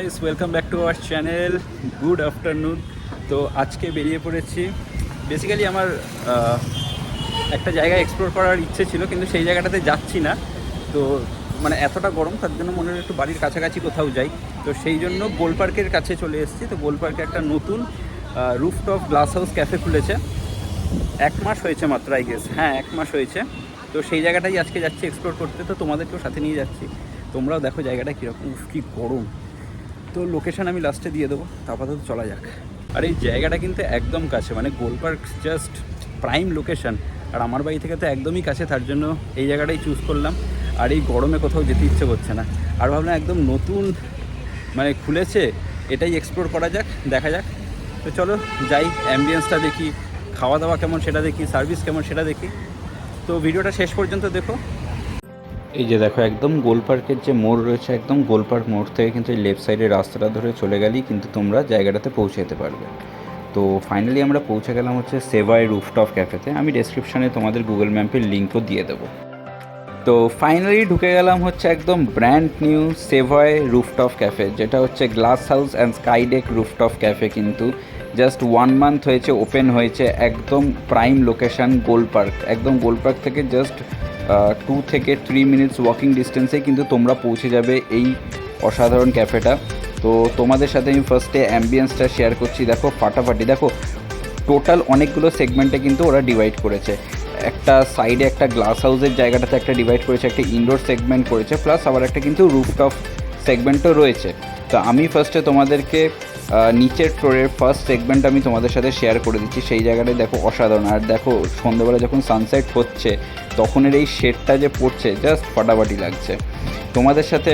Guys, welcome back to our channel. Good afternoon. তো আজকে বেরিয়ে পড়েছি। বেসিক্যালি আমার একটা জায়গা এক্সপ্লোর করার ইচ্ছে ছিল, কিন্তু সেই জায়গাটাতে যাচ্ছি না। তো মানে এতটা গরম, তার জন্য মনে হয় একটু বাড়ির কাছাকাছি কোথাও যাই। তো সেই জন্য গোল পার্কের কাছে চলে এসেছি। তো গোল পার্কে একটা নতুন রুফটপ গ্লাস হাউস ক্যাফে খুলেছে। 1 মাস হয়েছে মাত্র, আই গেস। হ্যাঁ, 1 মাস হয়েছে। তো সেই জায়গাটাই আজকে যাচ্ছি এক্সপ্লোর করতে। তো তোমাদেরকেও সাথে নিয়ে যাচ্ছি। তোমরাও দেখো জায়গাটা কীরকম, কী গরম। তো লোকেশান আমি লাস্টে দিয়ে দেবো, আপাতত চলা যাক। আর এই জায়গাটা কিন্তু একদম কাছে, মানে গোল পার্ক জাস্ট প্রাইম লোকেশান। আর আমার বাড়ি থেকে তো একদমই কাছে, তার জন্য এই জায়গাটাই চুজ করলাম। আর এই গরমে কোথাও যেতে ইচ্ছে করছে না। আর ভাবলাম একদম নতুন মানে খুলেছে, এটাই এক্সপ্লোর করা যাক, দেখা যাক। তো চলো যাই, অ্যাম্বিয়েন্সটা দেখি, খাওয়া দাওয়া কেমন সেটা দেখি, সার্ভিস কেমন সেটা দেখি। তো ভিডিওটা শেষ পর্যন্ত দেখো। এই যে দেখো, একদম গোল পার্কের যে মোড় রয়েছে, একদম গোল পার্ক মোড় থেকে কিন্তু এই লেফট সাইডের রাস্তাটা ধরে চলে গেলেই কিন্তু তোমরা জায়গাটাতে পৌঁছে যেতে পারবে। তো ফাইনালি আমরা পৌঁছে গেলাম হচ্ছে সেভাই রুফটপ ক্যাফেতে। আমি ডেসক্রিপশানে তোমাদের গুগল ম্যাপের লিঙ্কও দিয়ে দেবো। তো ফাইনালি ঢুকে গেলাম হচ্ছে একদম ব্র্যান্ড নিউ সেভাই রুফটপ ক্যাফে, যেটা হচ্ছে glass house and skydeck rooftop cafe. কিন্তু জাস্ট 1 মান্থ হয়েছে ওপেন হয়েছে, একদম প্রাইম লোকেশান গোল পার্ক। একদম গোল পার্ক থেকে জাস্ট 2 থেকে 3 মিনিটস ওয়াকিং ডিস্টেন্সে কিন্তু তোমরা পৌঁছে যাবে এই অসাধারণ ক্যাফেটা। তো তোমাদের সাথে আমি ফার্স্টে অ্যাম্বিয়েন্সটা শেয়ার করছি। দেখো ফাটাফাটি, দেখো টোটাল অনেকগুলো সেগমেন্টে কিন্তু ওরা ডিভাইড করেছে। একটা সাইডে একটা গ্লাস হাউসের জায়গাটাতে একটা ডিভাইড করেছে, একটা ইনডোর সেগমেন্ট করেছে, প্লাস আবার একটা কিন্তু রুফটপ সেগমেন্টও রয়েছে। তো আমি ফার্স্টে তোমাদেরকে নিচের ফ্লোরের ফার্স্ট সেগমেন্ট আমি তোমাদের সাথে শেয়ার করে দিচ্ছি। সেই জায়গাটায় দেখো অসাধারণ। আর দেখো সন্ধ্যেবেলা যখন সানসেট হচ্ছে তখনের এই শেডটা যে পড়ছে, জাস্ট ফাটাফাটি লাগছে। তোমাদের সাথে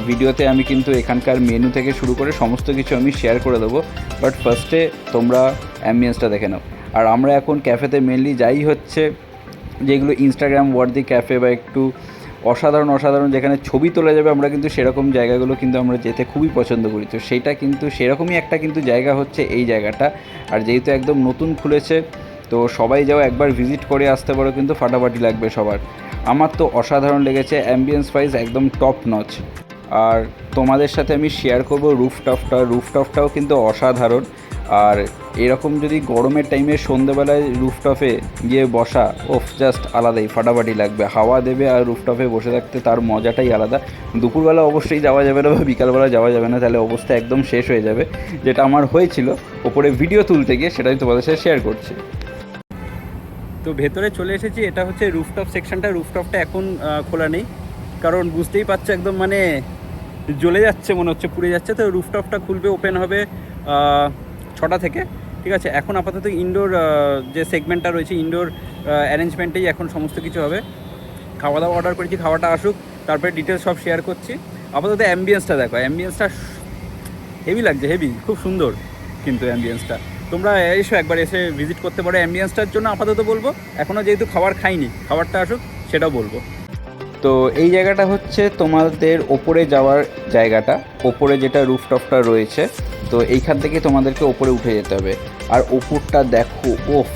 ভিডিওতে আমি কিন্তু এখানকার মেনু থেকে শুরু করে সমস্ত কিছু আমি শেয়ার করে দেবো, বাট ফার্স্টে তোমরা অ্যাম্বিয়েন্সটা দেখে নাও। আর আমরা এখন ক্যাফেতে মেনলি যাই হচ্ছে যেগুলো ইনস্টাগ্রাম ওয়ার্দি ক্যাফে, বা একটু অসাধারণ অসাধারণ যেখানে ছবি তোলা যাবে, আমরা কিন্তু সেরকম জায়গাগুলো কিন্তু আমরা যেতে খুবই পছন্দ করি। তো সেইটা কিন্তু সেরকমই একটা কিন্তু জায়গা হচ্ছে এই জায়গাটা। আর যেহেতু একদম নতুন খুলেছে, তো সবাই যাও একবার ভিজিট করে আসতে পারো, কিন্তু ফাটাফাটি লাগবে সবার। আমার তো অসাধারণ লেগেছে, অ্যাম্বিয়েন্স ওয়াইজ একদম টপ নচ। আর তোমাদের সাথে আমি শেয়ার করব রুফটপটাও কিন্তু অসাধারণ। আর এরকম যদি গরমের টাইমে সন্ধ্যেবেলায় রুফটপে গিয়ে বসা, ওফ, জাস্ট আলাদাই ফাটাফাটি লাগবে। হাওয়া দেবে আর রুফটপে বসে থাকতে তার মজাটাই আলাদা। দুপুরবেলা অবশ্যই যাওয়া যাবে না, বা বিকালবেলা যাওয়া যাবে না, তাহলে অবস্থা একদম শেষ হয়ে যাবে, যেটা আমার হয়েছিল ওপরে ভিডিও তুলতে গিয়ে। সেটাই তোমাদের সাথে শেয়ার করছি। তো ভেতরে চলে এসেছি, এটা হচ্ছে রুফটপ সেকশনটা। রুফটপটা এখন খোলা নেই, কারণ বুঝতেই পারছো একদম মানে জ্বলে যাচ্ছে, মনে হচ্ছে পুড়ে যাচ্ছে। তো রুফটপটা খুলবে, ওপেন হবে 6টা থেকে। ঠিক আছে, এখন আপাতত ইনডোর যে সেগমেন্টটা রয়েছে, ইনডোর অ্যারেঞ্জমেন্টেই এখন সমস্ত কিছু হবে। খাওয়া দাওয়া অর্ডার করেছি, খাওয়াটা আসুক, তারপরে ডিটেলস সব শেয়ার করছি। আপাতত অ্যাম্বিয়েন্সটা দেখো, অ্যাম্বিয়েন্সটা হেভি লাগছে, হেভি, খুব সুন্দর কিন্তু অ্যাম্বিয়েন্সটা। তোমরা এসো একবার, এসে ভিজিট করতে পারো। অ্যাম্বিয়েন্সটার জন্য আপাতত বলবো, এখনও যেহেতু খাবার খাইনি, খাবারটা আসুক সেটাও বলবো। তো এই জায়গাটা হচ্ছে তোমাদের ওপরে যাওয়ার জায়গাটা, ওপরে যেটা রুফটপটা রয়েছে। তো এইখান থেকে তোমাদেরকে ওপরে উঠে যেতে হবে। আর ওপরটা দেখো, ওফ,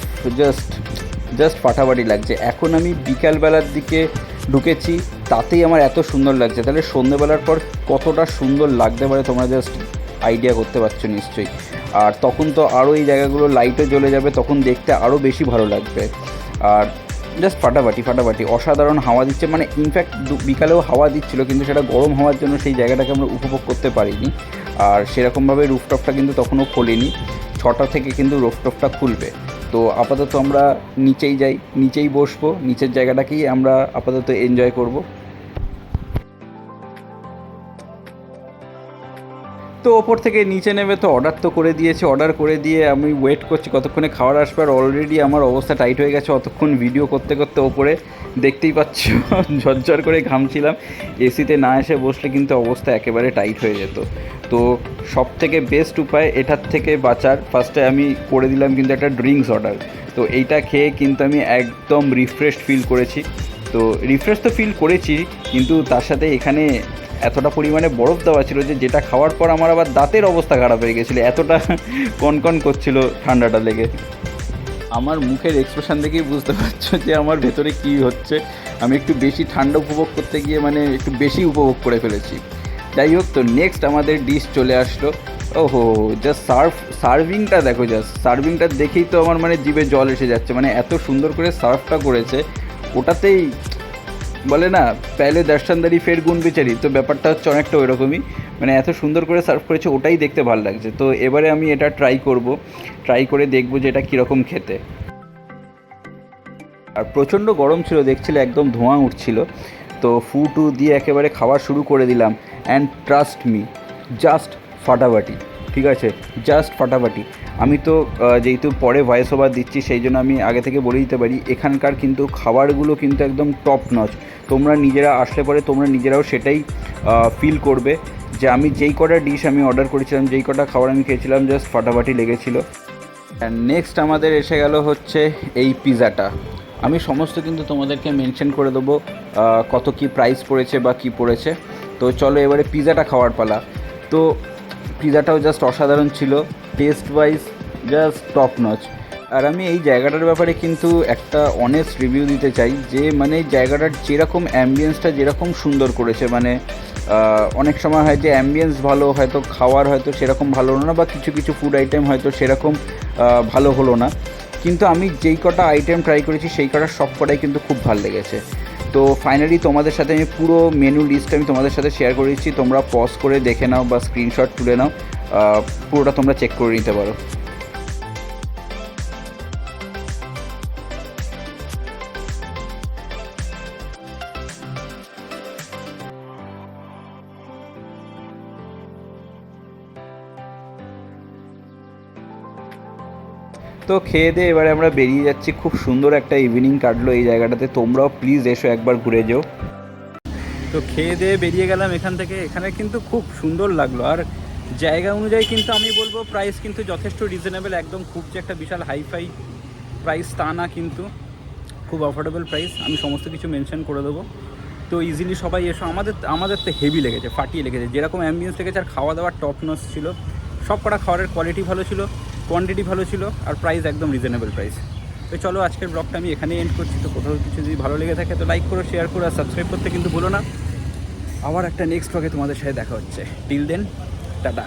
জাস্ট ফাটাফাটি লাগছে। এখন আমি বিকালবেলার দিকে ঢুকেছি, তাতেই আমার এত সুন্দর লাগছে, তাহলে সন্ধ্যেবেলার পর কতটা সুন্দর লাগতে পারে তোমরা জাস্ট আইডিয়া করতে পারছো নিশ্চয়ই। আর তখন তো আরও এই জায়গাগুলো লাইটও জ্বলে যাবে, তখন দেখতে আরও বেশি ভালো লাগবে। আর জাস্ট ফাটাফাটি অসাধারণ হাওয়া দিচ্ছে, মানে ইনফ্যাক্ট বিকালেও হাওয়া দিচ্ছিলো, কিন্তু সেটা গরম হওয়ার জন্য সেই জায়গাটাকে আমরা উপভোগ করতে পারিনি। আর সেরকমভাবে রুফটপটা কিন্তু তখনও খোলেনি, 6টা থেকে কিন্তু রুফটপটা খুলবে। তো আপাতত আমরা নিচেই যাই, নিচেই বসবো, নিচের জায়গাটাকেই আমরা আপাতত এনজয় করব। তো ওপর থেকে নিচে নেমে তো অর্ডার তো করে দিয়েছে, অর্ডার করে দিয়ে আমি ওয়েট করছি কতক্ষণে খাবার আসবে। আর অলরেডি আমার অবস্থা টাইট হয়ে গেছে অতক্ষণ ভিডিও করতে করতে। ওপরে দেখতেই পাচ্ছ ঝরঝর করে ঘামছিলাম। এসিতে না এসে বসলে কিন্তু অবস্থা একেবারে টাইট হয়ে যেত। তো সব থেকে বেস্ট উপায় এটার থেকে বাঁচার, ফার্স্টে আমি করে দিলাম কিন্তু একটা ড্রিঙ্কস অর্ডার। তো এইটা খেয়ে কিন্তু আমি একদম রিফ্রেশড ফিল করেছি। তো রিফ্রেশ তো ফিল করেছি, কিন্তু তার সাথে এখানে এতটা পরিমাণে বরফ দেওয়া ছিল যে যেটা খাওয়ার পর আমার আবার দাঁতের অবস্থা খারাপ হয়ে গেছিলো, এতটা কনকন করছিল ঠান্ডাটা লেগে। আমার মুখের এক্সপ্রেশন দেখেই বুঝতে পারছো যে আমার ভেতরে কী হচ্ছে। আমি একটু বেশি ঠান্ডা উপভোগ করতে গিয়ে মানে একটু বেশি উপভোগ করে ফেলেছি। যাই হোক, তো নেক্সট আমাদের ডিশ চলে আসলো। ওহো, জাস্ট সার্ভিংটা দেখো, জাস্ট সার্ভিংটা দেখেই তো আমার মানে জিভে জল এসে যাচ্ছে। মানে এত সুন্দর করে সার্ভটা করেছে, ওটাতেই বলে না পেলে দর্শনদারি ফের গুণ বিচারি, তো ব্যাপারটা হচ্ছে অনেকটা ওইরকমই। মানে এত সুন্দর করে সার্ভ করেছে, ওটাই দেখতে ভালো লাগছে। তো এবারে আমি এটা ট্রাই করে দেখবো যে এটা কীরকম খেতে। আর প্রচণ্ড গরম ছিল, দেখছিলে একদম ধোঁয়া উঠছিল। তো ফুটু দিয়ে একেবারে খাওয়া শুরু করে দিলাম। অ্যান্ড ট্রাস্ট মি, জাস্ট ফাটাফাটি, ঠিক আছে, জাস্ট ফাটাফাটি। আমি তো যেহেতু পরে ভয়েস ওভার দিচ্ছি, সেই জন্য আমি আগে থেকে বলে দিতে পারি, এখানকার কিন্তু খাবারগুলো কিন্তু একদম টপ নচ। তোমরা নিজেরা আসলে পরে তোমরা নিজেরাও সেটাই ফিল করবে যে আমি যেই কটা ডিশ আমি অর্ডার করেছিলাম, যেই কটা খাবার আমি খেয়েছিলাম, জাস্ট ফাটাফাটি লেগেছিলো। অ্যান্ড নেক্সট আমাদের এসে গেল হচ্ছে এই পিৎজাটা। আমি সমস্ত কিন্তু তোমাদেরকে মেনশন করে দেবো কত কি প্রাইস পড়েছে বা কি পড়েছে। তো চলো এবারে পিৎজাটা খাওয়ার পালা। তো পিৎজাটাও জাস্ট অসাধারণ ছিল, taste wise just top notch. আর আমি এই জায়গাটার ব্যাপারে কিন্তু একটা অনেস্ট রিভিউ দিতে চাই, যে মানে এই জায়গাটার যেরকম অ্যাম্বিয়েন্সটা যেরকম সুন্দর করেছে, মানে অনেক সময় হয় যে অ্যাম্বিয়েন্স ভালো, হয়তো খাওয়ার হয়তো সেরকম ভালো হলো না, বা কিছু কিছু ফুড আইটেম হয়তো সেরকম ভালো হলো না, কিন্তু আমি যেই কটা আইটেম ট্রাই করেছি সেই কটা সব কটাই কিন্তু খুব ভালো লেগেছে। তো ফাইনালি তোমাদের সাথে আমি পুরো মেনু লিস্ট আমি তোমাদের সাথে শেয়ার করে দিচ্ছি, তোমরা পজ করে দেখে নাও বা স্ক্রিনশট তুলে নাও, পুরোটা তোমরা চেক করে নিতে পারো। তো খেয়ে দিয়ে এবারে আমরা বেরিয়ে যাচ্ছি। খুব সুন্দর একটা ইভিনিং কাটলো এই জায়গাটাতে, তোমরাও প্লিজ এসো একবার ঘুরে যেও। তো খেয়ে দিয়ে বেরিয়ে গেলাম এখান থেকে। এখানে কিন্তু খুব সুন্দর লাগলো, আর জায়গা অনুযায়ী কিন্তু আমি বলবো প্রাইস কিন্তু যথেষ্ট রিজনেবল, একদম খুব যে একটা বিশাল হাইফাই প্রাইস তা না, কিন্তু খুব অ্যাফোর্ডেবল প্রাইস। আমি সমস্ত কিছু মেনশন করে দেবো। তো ইজিলি সবাই এসো। আমাদের তো হেভি লেগেছে, ফাটিয়ে লেগেছে, যেরকম অ্যাম্বিয়েন্স লেগেছে। আর খাওয়া দাওয়ার টপ নচ ছিল, সব কটা খাবারের কোয়ালিটি ভালো ছিল, কোয়ান্টিটি ভালো ছিল, আর প্রাইস একদম রিজনেবল প্রাইস। তো চলো আজকের ব্লগটা আমি এখানেই এন্ড করছি। তো কোথাও কিছু যদি ভালো লেগে থাকে তো লাইক করো, শেয়ার করো, আর সাবস্ক্রাইব করতে কিন্তু ভুলো না। আবার একটা নেক্সট ব্লগে তোমাদের সাথে দেখা হচ্ছে। Till then, tata.